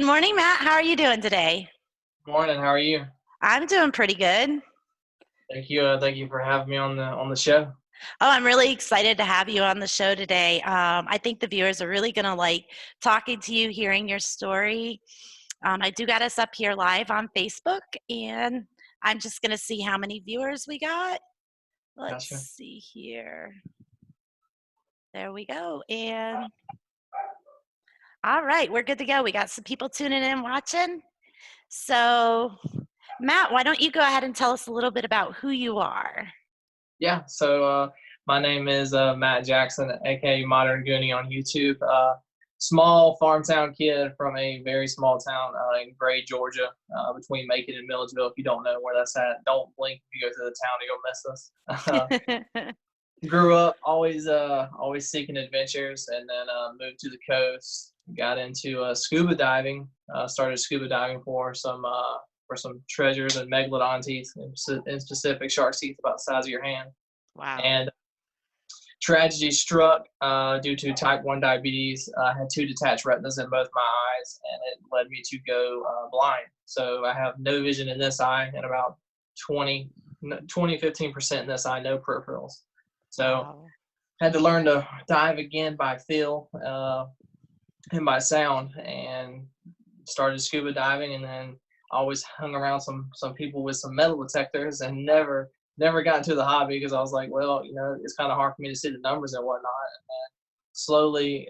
Good morning, Matt. How are you doing today? Morning. How are you? I'm doing pretty good. Thank you. Thank you for having me on the show. Oh, I'm really excited to have you on the show today. I think the viewers are really going to like talking to you, hearing your story. I do got us up here live on Facebook, and I'm just going to see how many viewers we got. Let's Gotcha. see here. There we go. And all right, we're good to go. We got some people tuning in, watching. So, Matt, why don't you go ahead and tell us a little bit about who you are? Yeah. My name is Matt Jackson, aka Modern Goonie on YouTube. Small farm town kid from a very small town in Gray, Georgia, between Macon and Milledgeville. If you don't know where that's at, don't blink if you go through the town, you'll miss us. Grew up always seeking adventures, and then moved to the coast. Got into scuba diving. Started scuba diving for some treasures and megalodon teeth, in specific shark teeth about the size of your hand. Wow. And tragedy struck due to type 1 diabetes. I had two detached retinas in both my eyes, and it led me to go blind. So I have no vision in this eye and about 15% in this eye, no peripherals. So Wow. had to learn to dive again by feel and by sound, and started scuba diving, and then always hung around some people with some metal detectors, and never got into the hobby because I was like, well, it's kind of hard for me to see the numbers and whatnot. And slowly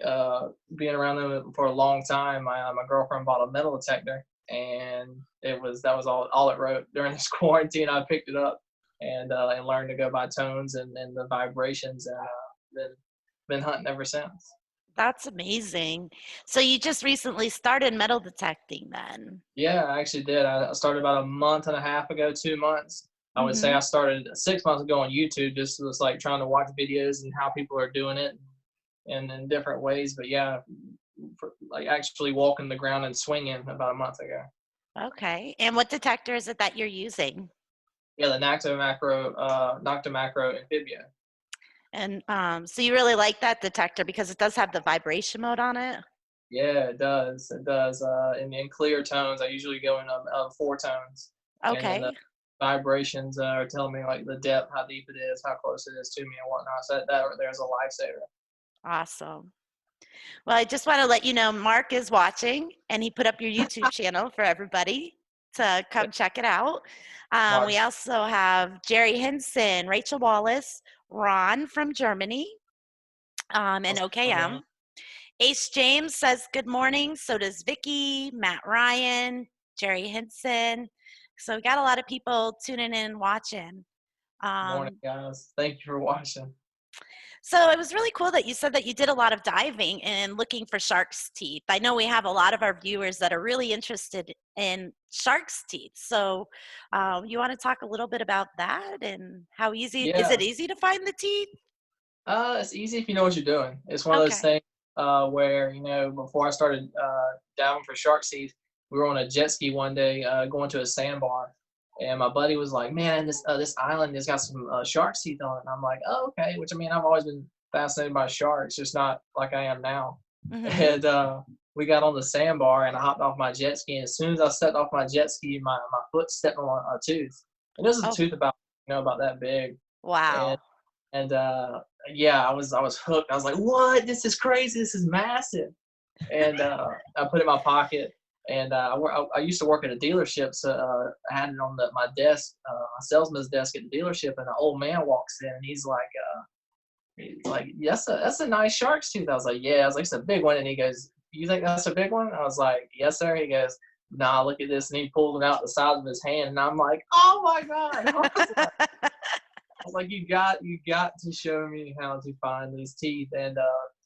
being around them for a long time, my girlfriend bought a metal detector, and that was all it wrote during this quarantine. I picked it up and learned to go by tones and the vibrations, and been hunting ever since. That's amazing. So you just recently started metal detecting then? Yeah, I actually did. I started about a month and a half ago, 2 months. I would say I Hmm. started 6 months ago on YouTube, just was like trying to watch videos and how people are doing it and in different ways. But yeah, like actually walking the ground and swinging about a month ago. Okay. And what detector is it that you're using? Yeah, the Nocto Macro Amphibia. And so you really like that detector because it does have the vibration mode on it? Yeah, it does. It does. In clear tones, I usually go in four tones, and then the Okay. vibrations are telling me like the depth, how deep it is, how close it is to me, and whatnot. So that right there's a lifesaver. Awesome. Well, I just want to let you know Mark is watching and he put up your YouTube channel for everybody to come check it out. We Mark's also have Jerry Henson, Rachel Wallace, Ron from Germany, and what's going on, OKM. Ace James says good morning. So does Vicky, Matt Ryan, Jerry Henson. So we got a lot of people tuning in, watching. morning, Um, guys. Thank you for watching. so it was really cool that you said that you did a lot of diving and looking for shark's teeth. I know we have a lot of our viewers that are really interested in shark's teeth. So you want to talk a little bit about that and how easy is it Yeah, easy to find the teeth? it's easy if you know what you're doing. It's one of those Okay. things where before I started diving for shark teeth, we were on a jet ski one day going to a sandbar, and my buddy was like, "Man, this island has got some shark teeth on it." And I'm like, "Oh, okay." Which I mean, I've always been fascinated by sharks, just not like I am now. Hmm. And we got on the sandbar, and I hopped off my jet ski. And as soon as I stepped off my jet ski, my foot stepped on a tooth, and this was a Oh, tooth about that big, and wow. and yeah, I was hooked. I was like, "What? This is crazy. This is massive." And I put it in my pocket. And I used to work at a dealership, so I had it on my desk, my salesman's desk at the dealership. And an old man walks in, and he's like, "Yes, that's a nice shark's tooth." I was like, "Yeah." I was like, "It's a big one." And he goes, "You think that's a big one?" I was like, "Yes, sir." He goes, "Nah, look at this." And he pulled it out the size of his hand, and I'm like, "Oh my god!" I was like, you got to show me how to find these teeth. And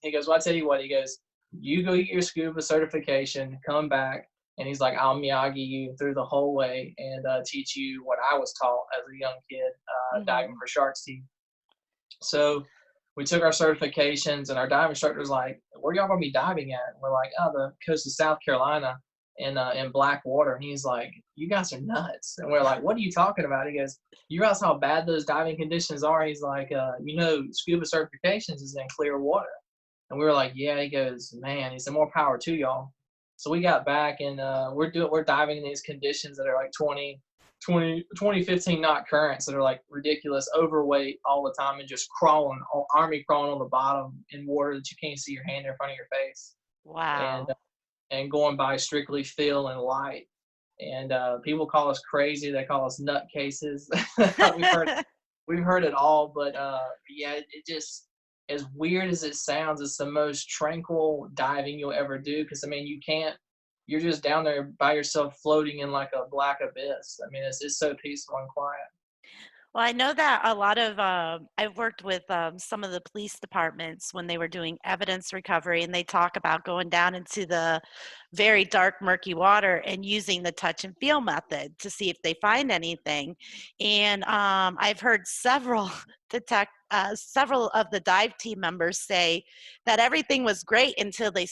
he goes, "Well, I tell you what." He goes, "You go get your scuba certification, come back." And he's like, "I'll Miyagi you through the whole way and teach you what I was taught as a young kid diving Hmm. for shark's teeth." So we took our certifications, and our dive instructor was like, "Where y'all gonna be diving at?" And we're like, "Oh, the coast of South Carolina in black water." And he's like, "You guys are nuts." And we're like, "What are you talking about?" He goes, "You realize how bad those diving conditions are?" He's like, "Scuba certifications is in clear water." And we were like, "Yeah." He goes, "Man," he said, "more power to y'all." So we got back and we're diving in these conditions that are like 15 knot currents that are like ridiculous, overweight all the time, and just crawling, army crawling on the bottom in water that you can't see your hand in front of your face, and Wow. going by strictly feel and light. And people call us crazy. They call us nutcases. we've heard we've heard it all, but yeah, it just, as weird as it sounds, it's the most tranquil diving you'll ever do. Because I mean, you're just down there by yourself, floating in like a black abyss. I mean, it's so peaceful and quiet. Well, I know that a lot of I've worked with some of the police departments when they were doing evidence recovery, and they talk about going down into the very dark, murky water and using the touch and feel method to see if they find anything. And I've heard several several of the dive team members say that everything was great until they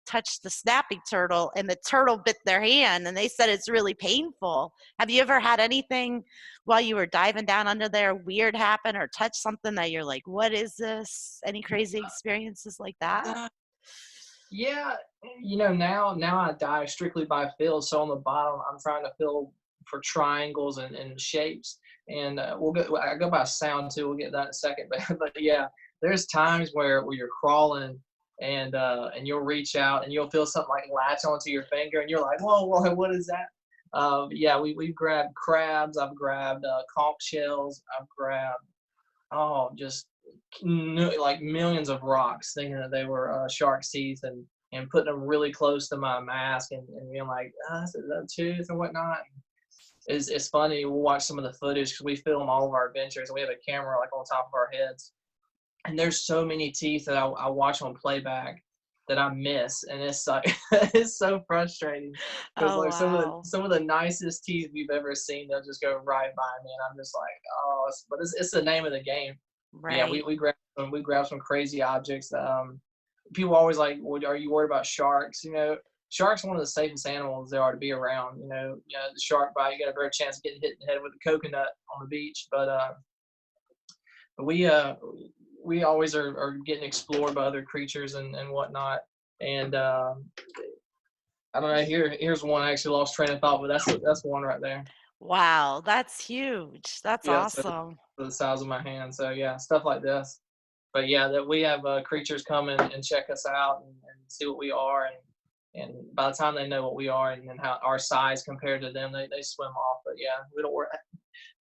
touched the snapping turtle and the turtle bit their hand, and they said it's really painful. Have you ever had anything while you were diving down under there weird happen or touch something that you're like, what is this? Any crazy experiences like that? Uh, yeah, now I dive strictly by feel. So on the bottom, I'm trying to feel for triangles and shapes, and I go by sound too. We'll get that in a second, but yeah, there's times where you're crawling and you'll reach out and you'll feel something like latch onto your finger, and you're like, whoa, what is that? Yeah, we've grabbed crabs. I've grabbed conch shells. I've grabbed, just like millions of rocks, thinking that they were shark's teeth, and putting them really close to my mask, and being like, is that a tooth or whatnot? It's funny. We'll watch some of the footage because we film all of our adventures, and we have a camera like on top of our heads, and there's so many teeth that I watch on playback that I miss, and it's like it's so frustrating because Oh, like wow. some of the nicest teeth we've ever seen, they'll just go right by me, and I'm just like, oh, but it's the name of the game. Yeah, Right. we grab some crazy objects. People always like, well, are you worried about sharks? Sharks are one of the safest animals there are to be around. The shark bite, you got a better chance of getting hit in the head with a coconut on the beach, but we always are getting explored by other creatures and whatnot. And I don't know. Here's one. I actually lost train of thought, but that's one right there. Wow, that's huge. That's Yeah, so awesome. the size of my hand. So yeah, stuff like this. But yeah, that we have creatures come and check us out and see what we are, and by the time they know what we are and how our size compared to them, they swim off. But yeah, we don't worry.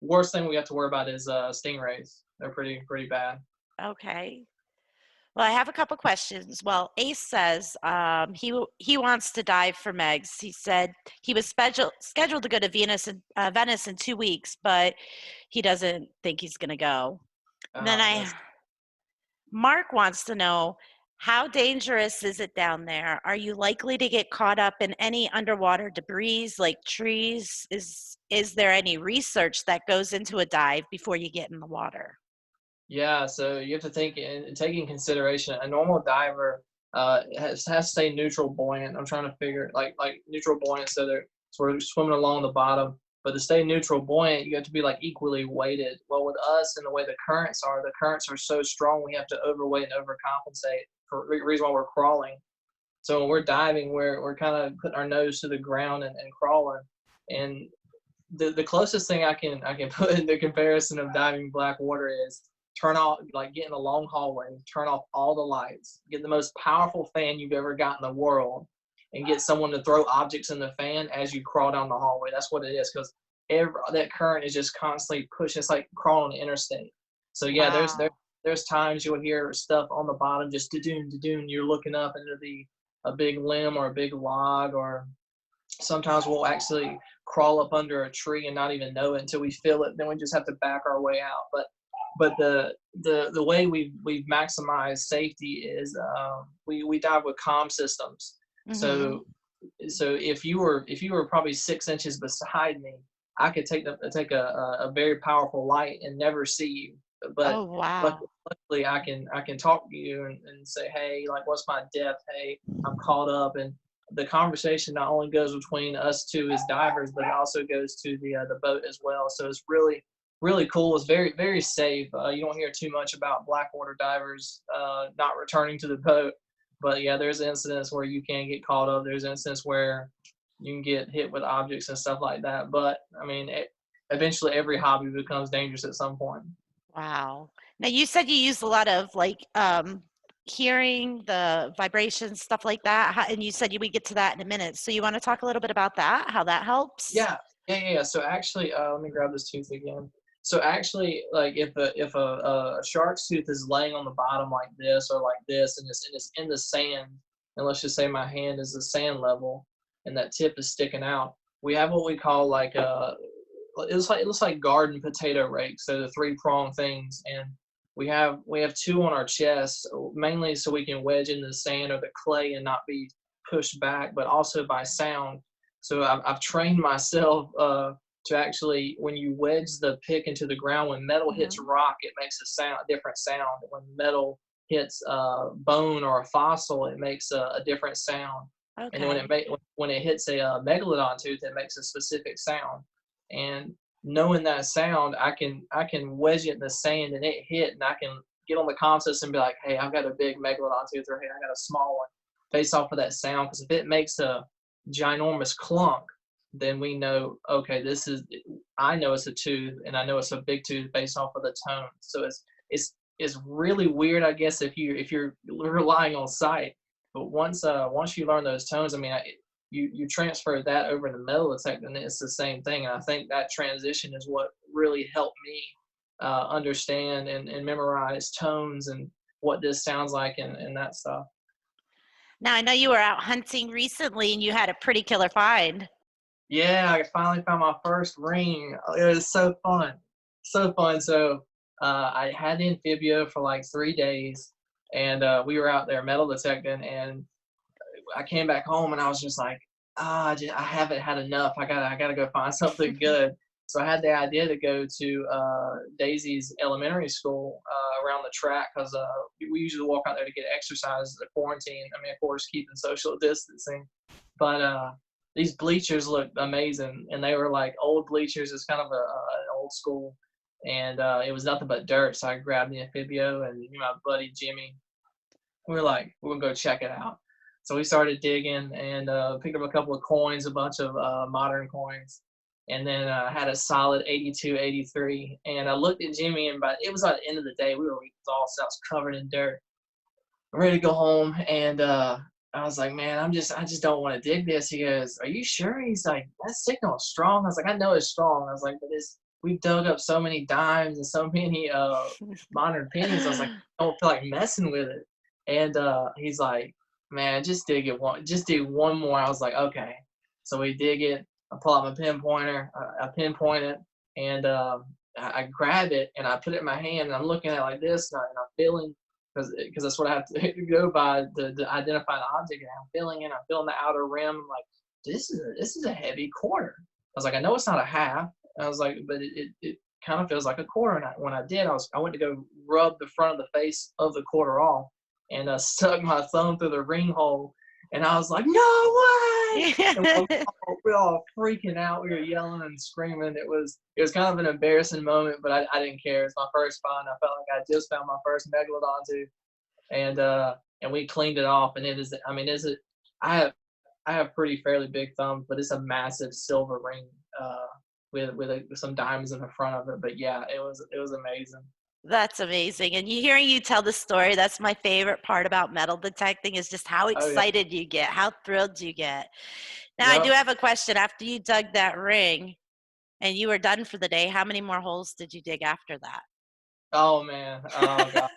Worst thing we have to worry about is stingrays. They're pretty bad. Okay. Well, I have a couple questions. Well, Ace says he wants to dive for Megs. He said he was scheduled to go to Venice in 2 weeks, but he doesn't think he's going to go. Then That's Mark wants to know, how dangerous is it down there? Are you likely to get caught up in any underwater debris like trees? Is there any research that goes into a dive before you get in the water? Yeah, so you have to think and take in consideration a normal diver has to stay neutral buoyant. I'm trying to figure like neutral buoyant, so they're sort of swimming along the bottom. But to stay neutral buoyant, you have to be like equally weighted. Well, with us and the way the currents are so strong, we have to overweight and overcompensate for the reason why we're crawling. So when we're diving, we're kind of putting our nose to the ground and crawling. And the closest thing I can put into comparison of diving black water is turn off, like, get in a long hallway, turn off all the lights, get the most powerful fan you've ever got in the world, and get someone to throw objects in the fan as you crawl down the hallway. That's what it is, because that current is just constantly pushing. It's like crawling the interstate. So yeah, Wow. there's times you'll hear stuff on the bottom, just da-doon, da-doon. You're looking up and it'll be a big limb or a big log, or sometimes we'll actually crawl up under a tree and not even know it until we feel it. Then we just have to back our way out. But the way we've maximized safety is we dive with comm systems. Mm-hmm. So if you were probably 6 inches beside me, I could take a very powerful light and never see you. But Oh, wow. luckily I can talk to you and say, hey, like, what's my depth? Hey, I'm caught up. And the conversation not only goes between us two as divers, but it also goes to the boat as well. So it's really cool. It's very, very safe. You don't hear too much about blackwater divers not returning to the boat. But yeah, there's incidents where you can get caught up. There's incidents where you can get hit with objects and stuff like that. But I mean, eventually every hobby becomes dangerous at some point. Wow. Now you said you use a lot of like hearing the vibrations, stuff like that. And you said you would get to that in a minute. So you want to talk a little bit about that, how that helps? Yeah. So actually, let me grab this tooth again. So actually, like if a shark's tooth is laying on the bottom like this or like this, and it's in the sand, and let's just say my hand is the sand level, and that tip is sticking out, we have what we call like it looks like garden potato rakes. So the three prong things, and we have two on our chest, mainly so we can wedge in the sand or the clay and not be pushed back, but also by sound. So I've trained myself to actually, when you wedge the pick into the ground, when metal hits Hmm. rock, it makes a different sound. When metal hits bone or a fossil, it makes a different sound. And then Okay. when it hits a megalodon tooth, it makes a specific sound. And knowing that sound, I can wedge it in the sand and it hit, and I can get on the conscious and be like, hey, I've got a big megalodon tooth, or hey, I got a small one, based off of that sound. Because if it makes a ginormous clunk, then we know, okay, I know it's a tooth, and I know it's a big tooth based off of the tone. So it's really weird, I guess, if you're relying on sight. But once you learn those tones, I mean, you transfer that over to metal detector, and it's the same thing. And I think that transition is what really helped me understand and memorize tones and what this sounds like, and that stuff. Now I know you were out hunting recently and you had a pretty killer find. Yeah, I finally found my first ring. It was so fun. So fun. So I had the amphibia for like 3 days, and we were out there metal detecting, and I came back home and I was just like, I haven't had enough. I gotta go find something good. So I had the idea to go to Daisy's elementary school around the track, because we usually walk out there to get exercise, the quarantine. I mean, of course, keeping social distancing. But these bleachers looked amazing, and they were like old bleachers. It's kind of an old school, and it was nothing but dirt. So I grabbed the amphibio, and my buddy Jimmy, we were like, we're gonna go check it out. So we started digging and picked up a couple of coins, a bunch of modern coins, and then had a solid 82, 83. And I looked at Jimmy, and it was at the end of the day. We were exhausted. I was covered in dirt. I'm ready to go home, and I was like, man, I just don't want to dig this. He goes, are you sure? He's like, that signal is strong. I was like, I know it's strong. I was like, but we've dug up so many dimes and so many modern pennies. I was like, I don't feel like messing with it. And he's like, man, just dig one more. I was like, okay. So we dig it. I pull out my pinpointer. I pinpoint it, and I grab it and I put it in my hand. And I'm looking at it like this, and I'm feeling, because that's what I have to go by to identify the object. And I'm feeling it. I'm feeling the outer rim. I'm like, this is a heavy quarter. I was like, I know it's not a half. I was like, but it kind of feels like a quarter. And when I did, I went to go rub the front of the face of the quarter off, and stuck my thumb through the ring hole. And I was like, no way! And we were all freaking out. We were yelling and screaming. It was kind of an embarrassing moment, but I didn't care. It's my first find. I felt like I just found my first megalodon tooth, and we cleaned it off. And it is, I mean, I have I have pretty fairly big thumbs, but it's a massive silver ring with some diamonds in the front of it. But yeah, it was amazing. That's amazing. And hearing you tell the story, that's my favorite part about metal detecting is just how Oh yeah, excited you get, how thrilled you get. Now, I do yep. have a question. After you dug that ring and you were done for the day, how many more holes did you dig after that? Oh man, oh god,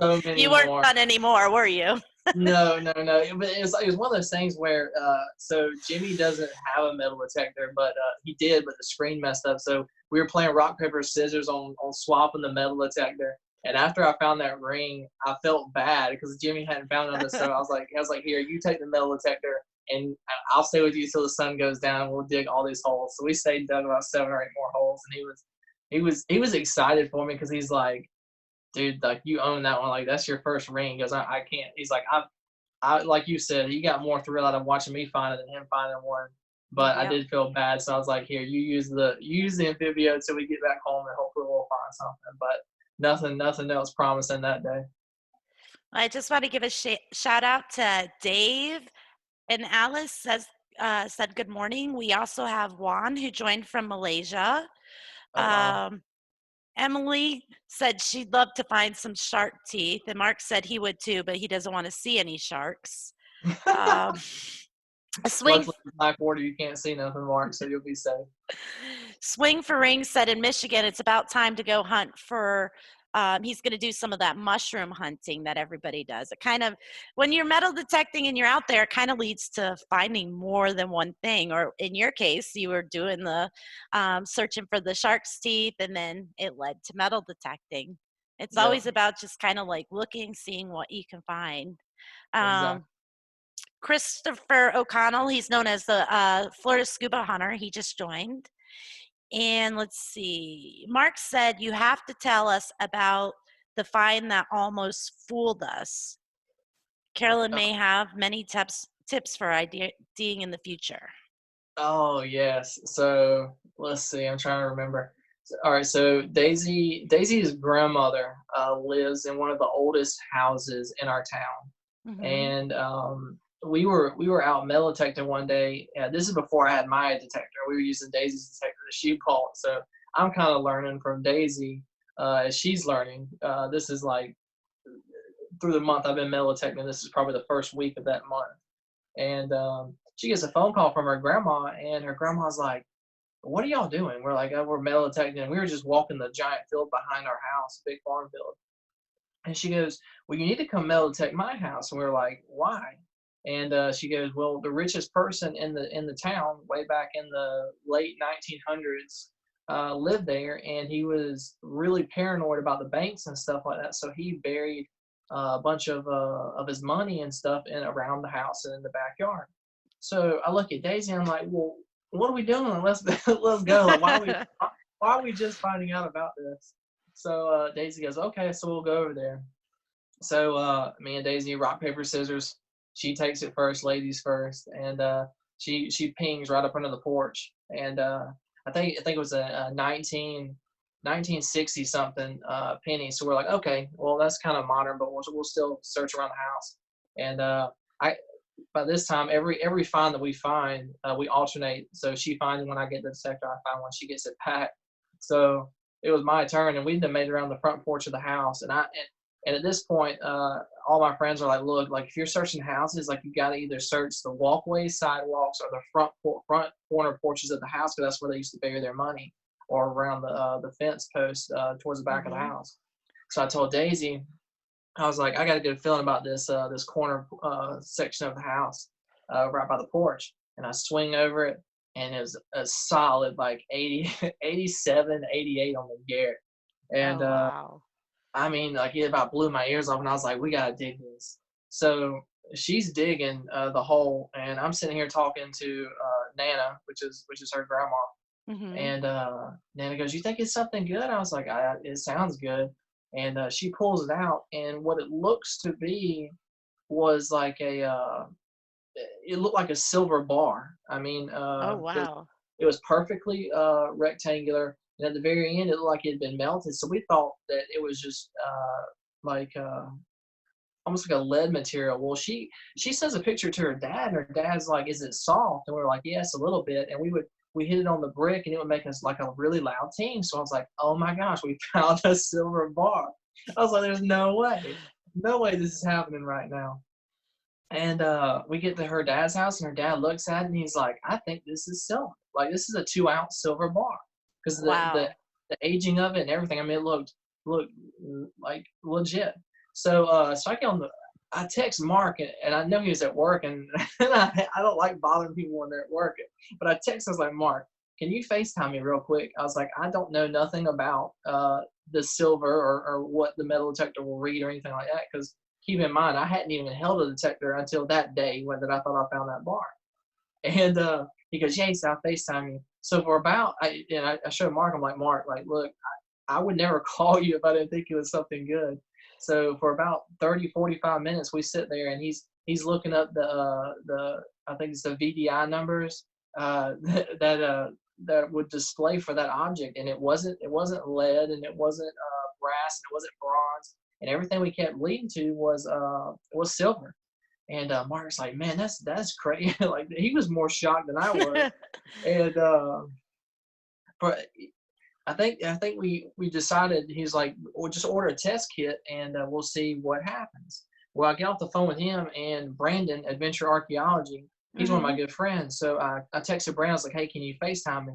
so many You weren't more. done anymore, were you? No, no, no. But it was one of those things where so Jimmy doesn't have a metal detector, but he did, but the screen messed up. So we were playing rock paper scissors on swapping the metal detector. And after I found that ring, I felt bad because Jimmy hadn't found it. So I was like, here, you take the metal detector, and I'll stay with you till the sun goes down. We'll dig all these holes. So we stayed and dug about 7 or 8 more holes, and he was excited for me because he's like, dude, like you own that one. Like that's your first ring. Because I can't. He's like, I like you said, he got more thrill out of watching me find it than him finding one. But I Yep. did feel bad, so I was like, here, you use the amphibia until we get back home, and hopefully we'll find something. But nothing else promising that day. I just want to give a shout out to Dave and Alice said good morning. We also have Juan who joined from Malaysia. Oh wow. Um, Emily said she'd love to find some shark teeth, and Mark said he would too, but he doesn't want to see any sharks. Um, a swing Luckily, in Blackwater you can't see nothing, Mark, so you'll be safe. Swing for Rings said in Michigan it's about time to go hunt for. He's going to do some of that mushroom hunting that everybody does. It kind of, when you're metal detecting and you're out there, it kind of leads to finding more than one thing. Or in your case, you were doing the searching for the shark's teeth, and then it led to metal detecting. It's Yep, always about just kind of like looking, seeing what you can find. exactly. Um, Christopher O'Connell, he's known as the Florida Scuba Hunter. He just joined. And let's see. Mark said you have to tell us about the find that almost fooled us. Carolyn may have many tips for IDing in the future. Oh yes. So let's see. I'm trying to remember. All right. So Daisy's grandmother lives in one of the oldest houses in our town, Hmm. and we were out metal detecting one day. This is before I had my detector. We were using Daisy's detector that she bought. So I'm kind of learning from Daisy as she's learning. This is like through the month I've been metal detecting. This is probably the first week of that month, and she gets a phone call from her grandma, and her grandma's like, "What are y'all doing?" We're like, "Oh, we're metal detecting." We were just walking the giant field behind our house, big farm field. And she goes, "Well, you need to come metal detect my house." And we are like, "Why?" And she goes, "Well, the richest person in the town, way back in the late 1900s, lived there, and he was really paranoid about the banks and stuff like that. So he buried a bunch of his money and stuff in around the house and in the backyard." So I look at Daisy, and I'm like, "Well, what are we doing? Let's let's go. Like, why are we just finding out about this?" So Daisy goes, "Okay, so we'll go over there." So me and Daisy, rock paper scissors. She takes it first, ladies first, and she pings right up under the porch. And I think it was a 1960 something penny. So we're like, okay, well that's kind of modern, but we'll still search around the house. And I by this time, every find that we find, we alternate. So she finds when I get the detector, I find when she gets it back. So it was my turn, and we'd then made it around the front porch of the house. And at this point, all my friends are like, "Look, like if you're searching houses, like you got to either search the walkways, sidewalks, or the front corner porches of the house, because that's where they used to bury their money, or around the fence post towards the back of the Hmm. house." So I told Daisy, I was like, "I got a good feeling about this corner section of the house, right by the porch." And I swing over it, and it was a solid like 80, 87, 88 on the Garrett. And Oh, wow. I mean, like it about blew my ears off, and I was like, "We gotta dig this." So she's digging the hole, and I'm sitting here talking to Nana, which is her grandma. Hmm. And Nana goes, "You think it's something good?" I was like, "It sounds good." And she pulls it out, and what it looks to be was like it looked like a silver bar. I mean, Oh, the wow. it was perfectly rectangular, and at the very end, it looked like it had been melted. So we thought that it was just like almost like a lead material. Well, she sends a picture to her dad, and her dad's like, "Is it soft?" And we were like, "Yes, a little bit." And we hit it on the brick, and it would make us like a really loud ting. So I was like, "Oh my gosh, we found a silver bar!" I was like, "There's no way this is happening right now." And we get to her dad's house, and her dad looks at it, and he's like, "I think this is silver. Like this is a 2 ounce silver bar, because Wow. the aging of it and everything. I mean, it looked like legit." So so I text Mark, and I know he was at work, and, and I don't like bothering people when they're at work, but I text, I was like, "Mark, can you FaceTime me real quick?" I was like, "I don't know nothing about the silver, or what the metal detector will read or anything like that, because keep in mind, I hadn't even held a detector until that day when that I thought I found that bar." And he goes, "Yeah," he said, "I'll FaceTime you." So for about, I showed Mark, I'm like, "Mark, like, look, I would never call you if I didn't think it was something good." So for about 30, 45 minutes, we sit there, and he's looking up I think it's the VDI numbers that would display for that object, and it wasn't lead, and it wasn't brass, and it wasn't bronze. and everything we kept leading to was silver. And Mark's like, man, that's crazy. Like he was more shocked than I was. And but I think we decided, he's like, we'll just order a test kit and we'll see what happens. Well, I get off the phone with him and Brandon, Adventure Archaeology. He's one of my Mhm. good friends. So I texted Brandon. I was like, hey, can you FaceTime me?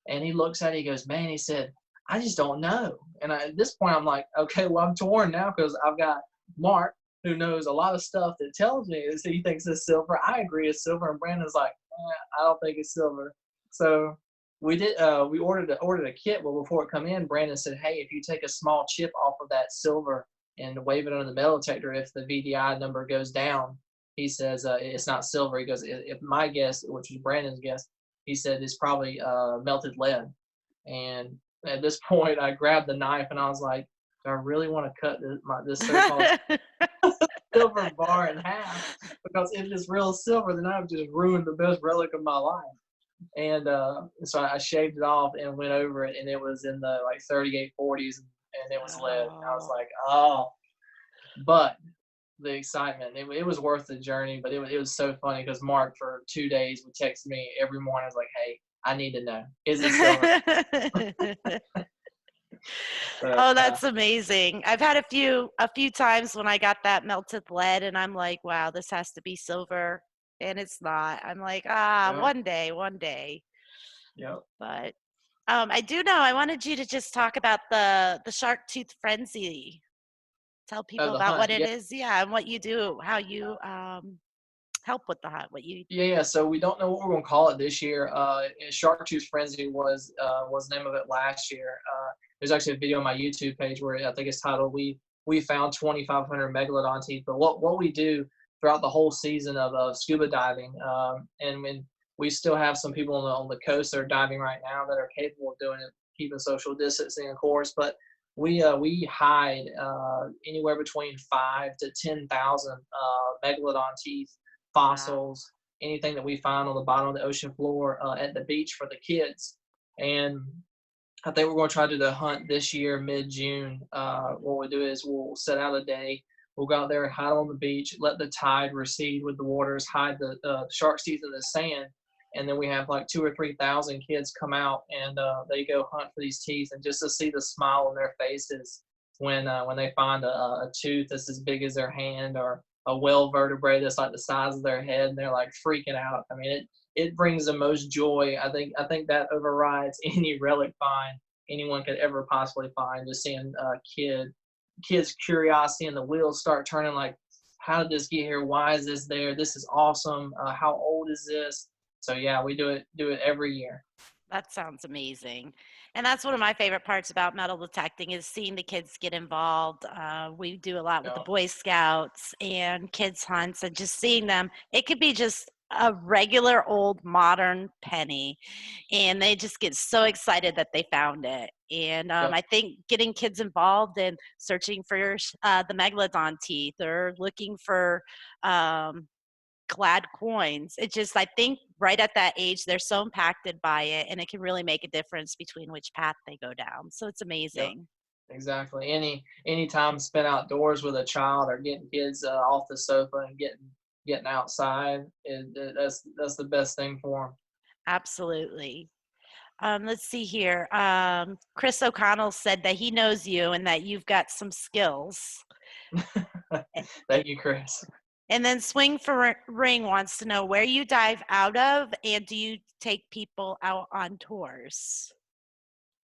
And he looks at it. He goes, man, he said, I just don't know. And at this point, I'm like, okay, well, I'm torn now because I've got Mark, who knows a lot of stuff that tells me that he thinks it's silver. I agree it's silver. And Brandon's like, I don't think it's silver. So we ordered a kit. Well, before it come in, Brandon said, hey, if you take a small chip off of that silver and wave it under the metal detector, if the VDI number goes down, he says it's not silver. He goes, if my guess, which is Brandon's guess, he said it's probably melted lead. And at this point, I grabbed the knife and I was like, do I really want to cut this so-called silver bar in half? Because if it's real silver, then I've just ruined the best relic of my life. And so I shaved it off and went over it, and it was in the like 3840s, and it was lead. I was Oh. like, oh, but the excitement, it was worth the journey. But it was so funny because Mark for 2 days would text me every morning. I was like, hey, I need to know, is it silver? So Oh, yeah, that's amazing. I've had a few times when I got that melted lead and I'm like, wow, this has to be silver. And it's not. I'm like, yeah, one day, one day. yeah. But I do know I wanted you to just talk about the shark tooth frenzy. Tell Oh, people the about what hunt, it yeah. is, yeah, and what you do, how you help with the hunt, what you Yeah. So we don't know what we're gonna call it this year. Shark Tooth Frenzy was the name of it last year. There's actually a video on my YouTube page where I think it's titled "We found 2,500 megalodon teeth." But what we do throughout the whole season of scuba diving, and when we still have some people on the coast that are diving right now that are capable of doing it, keeping social distancing, of course. But we hide anywhere between 5 to 10,000 megalodon teeth, wow. fossils, anything that we find on the bottom of the ocean floor at the beach for the kids. And I think we're going to try to do the hunt this year, mid-June. What we'll do is we'll set out a day. We'll go out there, hide on the beach, let the tide recede with the waters, hide the shark's teeth in the sand, and then we have like 2 or 3 thousand kids come out and they go hunt for these teeth, and just to see the smile on their faces when they find a tooth that's as big as their hand, or a well vertebrae that's like the size of their head, and they're like freaking out. I mean, it brings the most joy. I think that overrides any relic find anyone could ever possibly find. Just seeing kids' curiosity and the wheels start turning. Like, how did this get here? Why is this there? This is awesome. How old is this? So yeah, we do it every year. That sounds amazing. And that's one of my favorite parts about metal detecting is seeing the kids get involved. We do a lot with the Yeah, Boy Scouts and kids hunts and just seeing them. It could be just a regular old modern penny and they just get so excited that they found it. And yeah, I think getting kids involved in searching for the megalodon teeth or looking for um, glad coins. It just, I think right at that age, they're so impacted by it and it can really make a difference between which path they go down. So it's yeah. amazing. Exactly. Any time spent outdoors with a child or getting kids off the sofa and getting outside, that's the best thing for Absolutely. Let's see here. Chris O'Connell said that he knows you and that you've got some skills. them. A- Thank you, Chris. And then Swing for Ring wants to know where you dive out of and do you take people out on tours?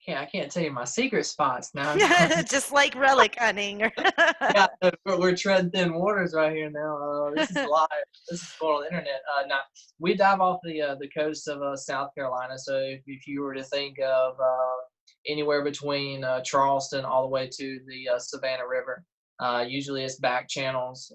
I can't tell you my secret spots now. Just like relic hunting. Yeah, we're treading thin waters right here now. This is live. This is going on the internet. Now we dive off the coast of South Carolina. So if you were to think of anywhere between Charleston all the way to the Savannah River, usually it's back channels.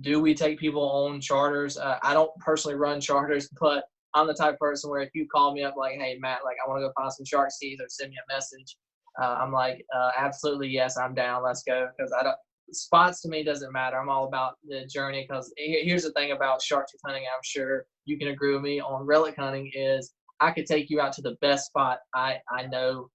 Do we take people on charters? I don't personally run charters, but I'm the type of person where if you call me up like, hey Matt, like I want to go find some shark teeth, or send me a message, I'm like, absolutely yes, I'm down. Let's go. Because I don't spots to me doesn't matter. I'm all about the journey. Because here's the thing about shark tooth hunting. I'm sure you can agree with me on relic hunting is I could take you out to the best spot I know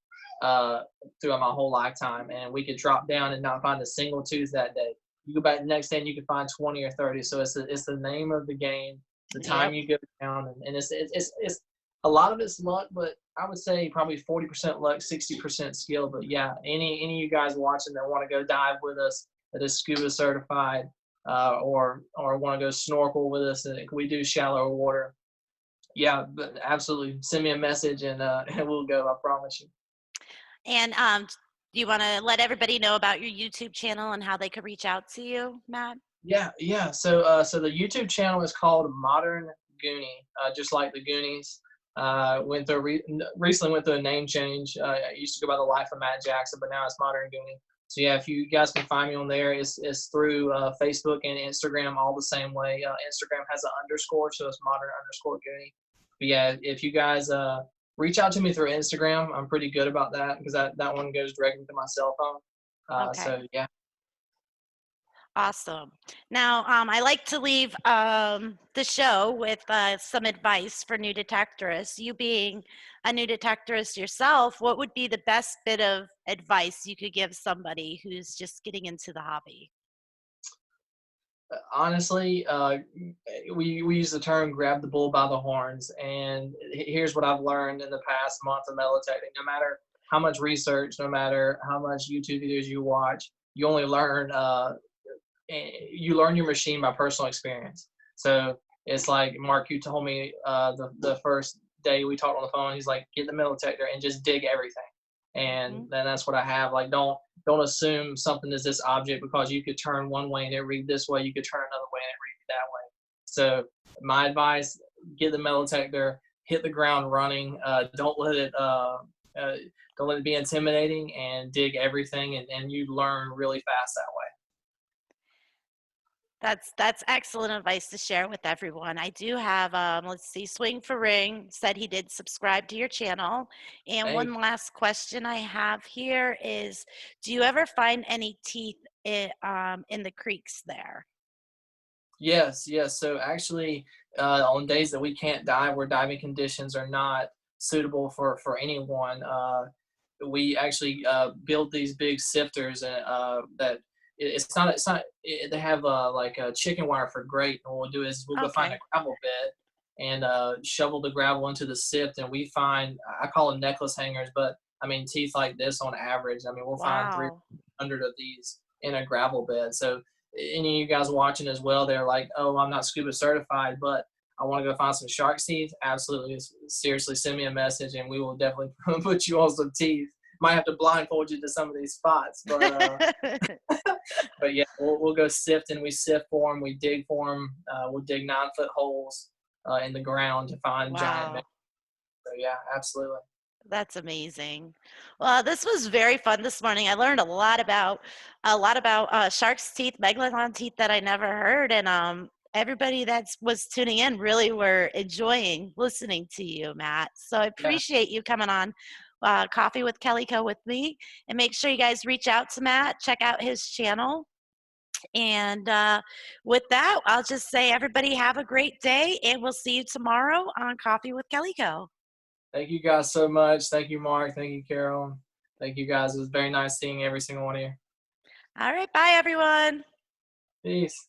throughout my whole lifetime, and we could drop down and not find a single tooth that day. You go back the next day and you can find 20 or 30. So it's the name of the game. The time Yep. you go down, and it's a lot of it's luck, but I would say probably 40% luck, 60% skill. But yeah, any of you guys watching that want to go dive with us that is scuba certified, or want to go snorkel with us, and we do shallow water. Yeah, but absolutely. Send me a message and and we'll go. I promise you. And do you want to let everybody know about your YouTube channel and how they could reach out to you, Matt? Yeah, yeah. So the YouTube channel is called Modern Goonie, just like the Goonies. Recently went through a name change. I used to go by the Life of Matt Jackson, but now it's Modern Goonie. So yeah, if you guys can find me on there, it's through Facebook and Instagram all the same way. Instagram has an underscore, so it's Modern underscore Goonie. But yeah, if you guys reach out to me through Instagram, I'm pretty good about that because that one goes directly to my cell phone. Okay. So yeah. Awesome. Now, I like to leave the show with some advice for new detectorists. You being a new detectorist yourself, what would be the best bit of advice you could give somebody who's just getting into the hobby? Honestly, we use the term "grab the bull by the horns," and here's what I've learned in the past month of metal detecting. No matter how much research, no matter how much YouTube videos you watch, you only learn you learn your machine by personal experience. So it's like Mark, you told me the first day we talked on the phone. He's like, get the metal detector and just dig everything, and Mhm. then that's what I have. Like, don't assume something is this object because you could turn one way and it read this way. You could turn another way and it read that way. So my advice: get the metal detector, hit the ground running. Uh, don't let it be intimidating, and dig everything, and you learn really fast that way. That's excellent advice to share with everyone. I do have, let's see, Swing for Ring said he did subscribe to your channel. And Hey, one last question I have here is, do you ever find any teeth in the creeks there? yes, yes. So actually, on days that we can't dive, where diving conditions are not suitable for anyone, we actually build these big sifters, and that it's not they have like a chicken wire for grate. And what we'll do is we'll go find a Okay. gravel bed and shovel the gravel into the sift, and we find, I call them necklace hangers, but I mean teeth like this on average. I mean we'll find Wow. 300 of these in a gravel bed. So any of you guys watching as well, they're like, oh, I'm not scuba certified, but I want to go find some shark teeth. Absolutely, seriously, send me a message and we will definitely put you on some teeth. Might have to blindfold you to some of these spots, but yeah, we'll go sift, and we sift for them. We dig for them. We'll dig 9 foot holes in the ground to find giant Wow. minerals. So yeah, absolutely. That's amazing. Well, this was very fun this morning. I learned a lot about shark's teeth, megalodon teeth that I never heard, and everybody that was tuning in really were enjoying listening to you, Matt. So I Yeah, appreciate you coming on Coffee with Kellyco with me, and make sure you guys reach out to Matt, check out his channel. And with that, I'll just say everybody have a great day, and we'll see you tomorrow on Coffee with Kellyco. thank you guys so much. Thank you, Mark. Thank you, Carol. Thank you guys. It was very nice seeing every single one of you. All right, bye everyone. Peace.